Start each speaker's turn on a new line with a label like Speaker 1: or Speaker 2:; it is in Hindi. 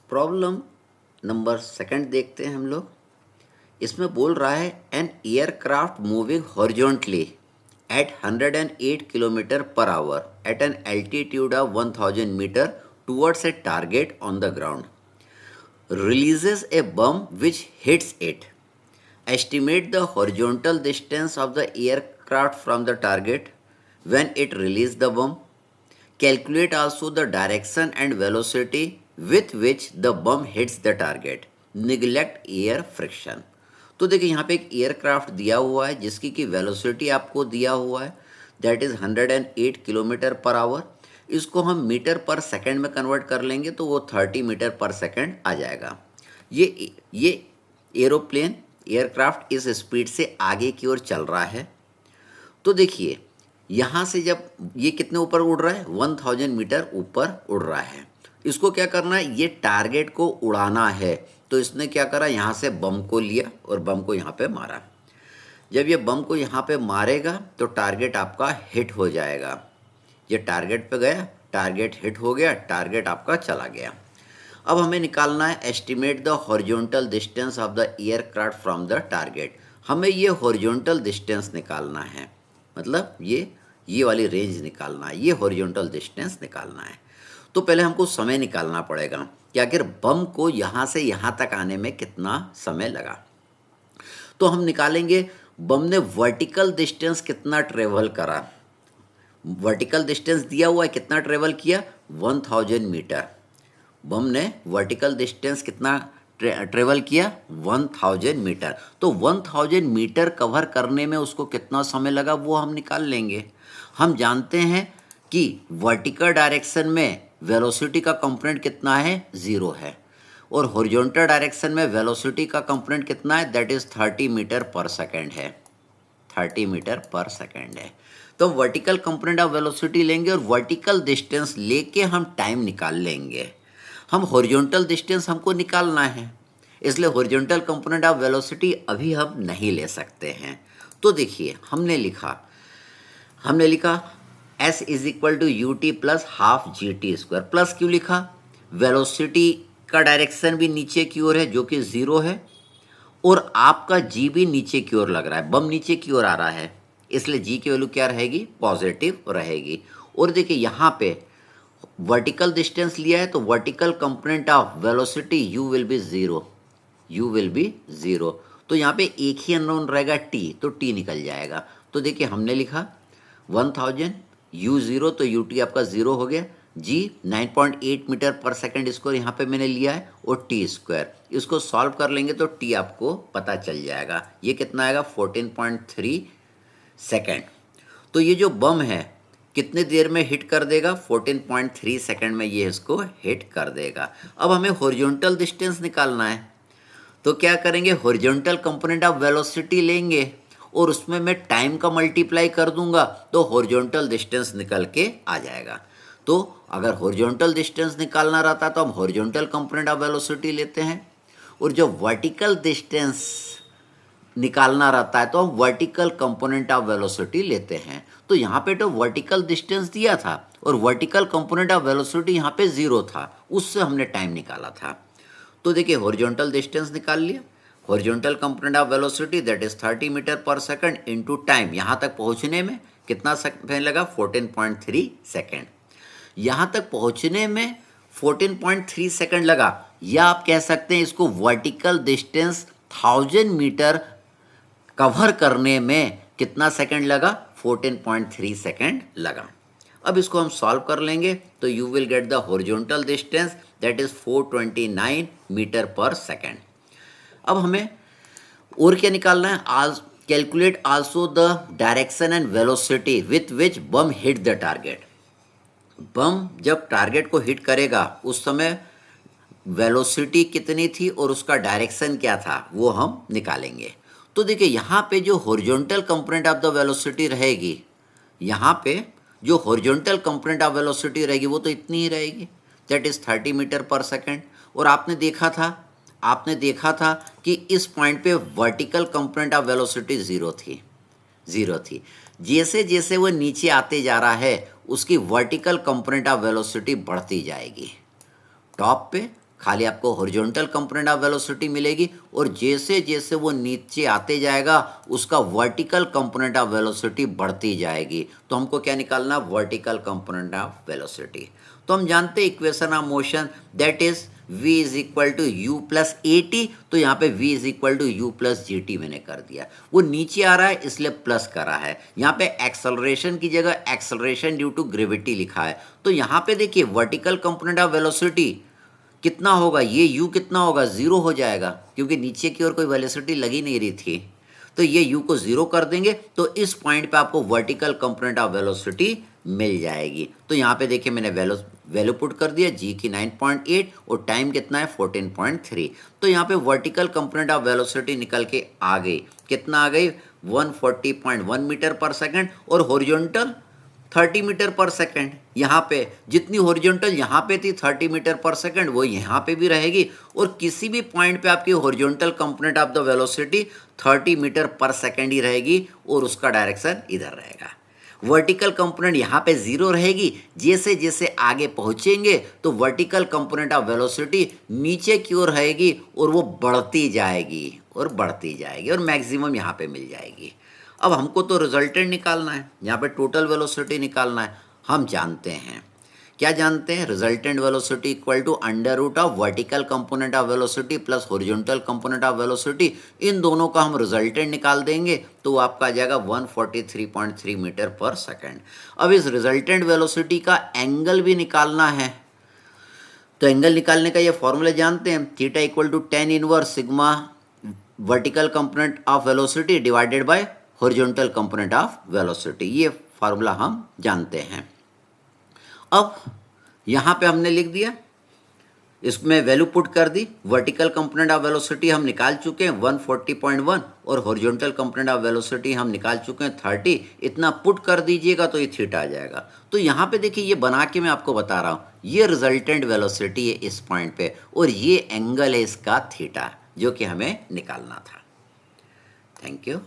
Speaker 1: प्रॉब्लम नंबर सेकंड देखते हैं हम लोग। इसमें बोल रहा है an aircraft moving horizontally at 108 kilometre per hour at an altitude of 1000 metre towards a target on the ground releases a bomb which hits it. Estimate the horizontal distance of the aircraft from the target when it released the bomb. Calculate also the direction and velocity with which the bomb hits the target. Neglect air friction. तो देखिए यहाँ पे एक एयरक्राफ्ट दिया हुआ है जिसकी की वेलोसिटी आपको दिया हुआ है, that is 108 kilometre per our. इसको हम मीटर पर सेकंड में कन्वर्ट कर लेंगे तो वो 30 मीटर पर सेकंड आ जाएगा। ये एरोप्लेन एयरक्राफ्ट इस स्पीड से आगे की ओर चल रहा है। तो देखिए यहाँ से जब ये कितने ऊपर उड़ रहा है, 1000 मीटर ऊपर उड़ रहा है। इसको क्या करना है, ये टारगेट को उड़ाना है। तो इसने क्या करा, यहाँ से बम को लिया और बम को यहाँ पे मारा। जब ये बम को यहाँ पे मारेगा तो टारगेट आपका हिट हो जाएगा। ये टारगेट पे गया, टारगेट हिट हो गया, टारगेट आपका चला गया। अब हमें निकालना है estimate the horizontal distance of the aircraft from the target. हमें ये हॉरिजॉन्टल डिस्टेंस निकालना है, मतलब ये वाली रेंज निकालना है, ये हॉरिजॉन्टल डिस्टेंस निकालना है। तो पहले हमको समय निकालना पड़ेगा कि आखिर बम को यहाँ से यहाँ तक आने में कितना समय लगा। तो हम निकालेंगे बम ने वर्टिकल डिस्टेंस कितना ट्रेवल करा। वर्टिकल डिस्टेंस दिया हुआ है, कितना ट्रेवल किया, 1000 मीटर। बम ने वर्टिकल डिस्टेंस कितना ट्रेवल किया, 1000 मीटर। तो 1000 मीटर कवर करने में उसको कितना समय लगा वो हम निकाल लेंगे। हम जानते हैं कि वर्टिकल डायरेक्शन में वेलोसिटी का कंपोनेंट कितना है, 0 है, और हॉरिजॉन्टल डायरेक्शन में वेलोसिटी का कंपोनेंट कितना है, दैट इज़ 30 मीटर पर सेकेंड है, 30 मीटर पर सेकेंड है। तो वर्टिकल कंपोनेंट ऑफ वेलोसिटी लेंगे और वर्टिकल डिस्टेंस लेके हम टाइम निकाल लेंगे। हम हॉरिजॉन्टल डिस्टेंस हमको निकालना है, इसलिए हॉरिजॉन्टल कंपोनेंट ऑफ वेलोसिटी अभी हम नहीं ले सकते हैं। तो देखिए हमने लिखा S is equal to u t plus half g t square. Plus क्यों लिखा, वेलोसिटी का डायरेक्शन भी नीचे की ओर है जो कि 0 है, और आपका जी भी नीचे की ओर लग रहा है, बम नीचे की ओर आ रहा है, इसलिए जी की वैल्यू क्या रहेगी, पॉजिटिव रहेगी। और देखिए यहाँ पे वर्टिकल डिस्टेंस लिया है तो vertical component of velocity u will be 0, तो यहाँ पे एक ही अननोन रहेगा t, तो t निकल जाएगा। तो देखिए हमने लिखा 1000 u 0, तो ut आपका 0 हो गया, g 9.8 मीटर पर सेकंड इसको यहाँ पे मैंने लिया है, और t स्क्वायर। इसको सॉल्व कर लेंगे तो t आपको पता चल जाएगा, ये कितना आएगा 14.3 सेकंड। तो ये जो बम है कितने देर में हिट कर देगा, 14.3 सेकंड में ये इसको हिट कर देगा। अब हमें हॉरिजॉन्टल डिस्टेंस निकालना है, तो क्या करेंगे, हॉरिजॉन्टल कंपोनेंट ऑफ वेलोसिटी लेंगे और उसमें मैं टाइम का मल्टीप्लाई कर दूंगा तो हॉरिजॉन्टल डिस्टेंस निकल के आ जाएगा। तो अगर हॉरिजॉन्टल डिस्टेंस निकालना रहता तो हम हॉरिजॉन्टल कंपोनेंट ऑफ वेलोसिटी लेते हैं, और जो वर्टिकल डिस्टेंस निकालना रहता है तो हम वर्टिकल कंपोनेंट ऑफ वेलोसिटी लेते हैं। तो यहाँ पे तो वर्टिकल डिस्टेंस दिया था और वर्टिकल कंपोनेंट ऑफ वेलोसिटी यहाँ पे 0 था, उससे हमने टाइम निकाला था। तो देखिए हॉरिजॉन्टल डिस्टेंस निकाल लिया, horizontal component of velocity that is 30 metre per second into time. यहाँ तक पहुँचने में कितना समय लगा, 14.3 सेकंड। यहाँ तक पहुँचने में 14.3 सेकंड लगा, या आप कह सकते हैं इसको वर्टिकल डिस्टेंस 1000 मीटर कवर करने में कितना सेकंड लगा, 14.3 सेकंड लगा। अब इसको हम सॉल्व कर लेंगे तो you will get the horizontal distance that is 429 metre per second. अब हमें और क्या निकालना है, आज calculate also the direction and velocity with which bomb hit the target. Bomb जब टारगेट को हिट करेगा उस समय वेलोसिटी कितनी थी और उसका डायरेक्शन क्या था वो हम निकालेंगे। तो देखिए यहाँ पे जो horizontal component of the velocity रहेगी, यहाँ पे जो हॉरिजॉन्टल कंपोनेंट ऑफ वेलोसिटी रहेगी वो तो इतनी ही रहेगी, that is 30 metre per second. और आपने देखा था कि इस पॉइंट पे वर्टिकल कंपोनेंट ऑफ वेलोसिटी 0 थी। जैसे जैसे वो नीचे आते जा रहा है उसकी वर्टिकल कंपोनेंट ऑफ वेलोसिटी बढ़ती जाएगी। टॉप पे खाली आपको हॉरिजॉन्टल कंपोनेंट ऑफ वेलोसिटी मिलेगी, और जैसे जैसे वो नीचे आते जाएगा उसका वर्टिकल कंपोनेंट ऑफ वेलोसिटी बढ़ती जाएगी। तो हमको क्या निकालना, वर्टिकल कंपोनेंट ऑफ वेलोसिटी। तो हम जानते हैं equation of motion that is v is equal to u plus a t. तो यहाँ पे v is equal to u plus g t मैंने कर दिया। वो नीचे आ रहा है इसलिए प्लस करा है। यहाँ पे एक्सेलरेशन की जगह एक्सेलरेशन ड्यू टू ग्रेविटी लिखा है। तो यहाँ पे देखिए वर्टिकल कंपोनेंट ऑफ वेलोसिटी कितना होगा, ये u कितना होगा, जीरो हो जाएगा, क्योंकि नीचे की ओर कोई वेलोसिटी लगी नहीं रही थी। तो ये u को जीरो कर देंगे तो इस पॉइंट पे आपको वर्टिकल कंपोनेंट ऑफ वेलोसिटी मिल जाएगी। तो यहाँ पे देखिए मैंने वैल्यू पुट कर दिया, g की 9.8 और टाइम कितना है 14.3। तो यहाँ पे वर्टिकल कंपोनेंट ऑफ वेलोसिटी निकल के आ गई, कितना आ गई 140.1 मीटर पर सेकंड, और हॉरिजॉन्टल 30 मीटर पर सेकंड। यहाँ पे जितनी हॉरिजॉन्टल यहाँ पे थी 30 मीटर पर सेकंड वो यहाँ पे भी रहेगी, और किसी भी पॉइंट पे आपकी horizontal component of the velocity 30 metre per second ही रहेगी, और उसका डायरेक्शन इधर रहेगा। वर्टिकल कंपोनेंट यहाँ पे जीरो रहेगी, जैसे जैसे आगे पहुँचेंगे तो वर्टिकल कंपोनेंट ऑफ वेलोसिटी नीचे की ओर रहेगी, और वो बढ़ती जाएगी और बढ़ती जाएगी, और मैक्सिमम यहाँ पे मिल जाएगी। अब हमको तो रिजल्टेंट निकालना है, यहाँ पे टोटल वेलोसिटी निकालना है। हम जानते हैं, क्या जानते हैं, resultant velocity equal to under root of vertical component of velocity plus horizontal component of velocity. इन दोनों का हम रिजल्टेंट निकाल देंगे तो आपका आ जाएगा 143.3 मीटर पर सेकंड। अब इस रिजल्टेंट वेलोसिटी का एंगल भी निकालना है, तो एंगल निकालने का ये फॉर्मूला जानते हैं, theta equal to tan inverse sigma vertical component of velocity divided by horizontal component of velocity. ये फार्मूला हम जानते हैं। अब यहाँ पे हमने लिख दिया, इसमें वैल्यू पुट कर दी, वर्टिकल कंपोनेंट ऑफ वेलोसिटी हम निकाल चुके हैं 140.1, और हॉरिजॉन्टल कंपोनेंट ऑफ वेलोसिटी हम निकाल चुके हैं 30। इतना पुट कर दीजिएगा तो ये थीटा आ जाएगा। तो यहाँ पे देखिए ये बना के मैं आपको बता रहा हूँ, ये रिजल्टेंट वेलोसिटी है इस पॉइंट पे, और ये एंगल है इसका थीटा, जो कि हमें निकालना था। Thank you.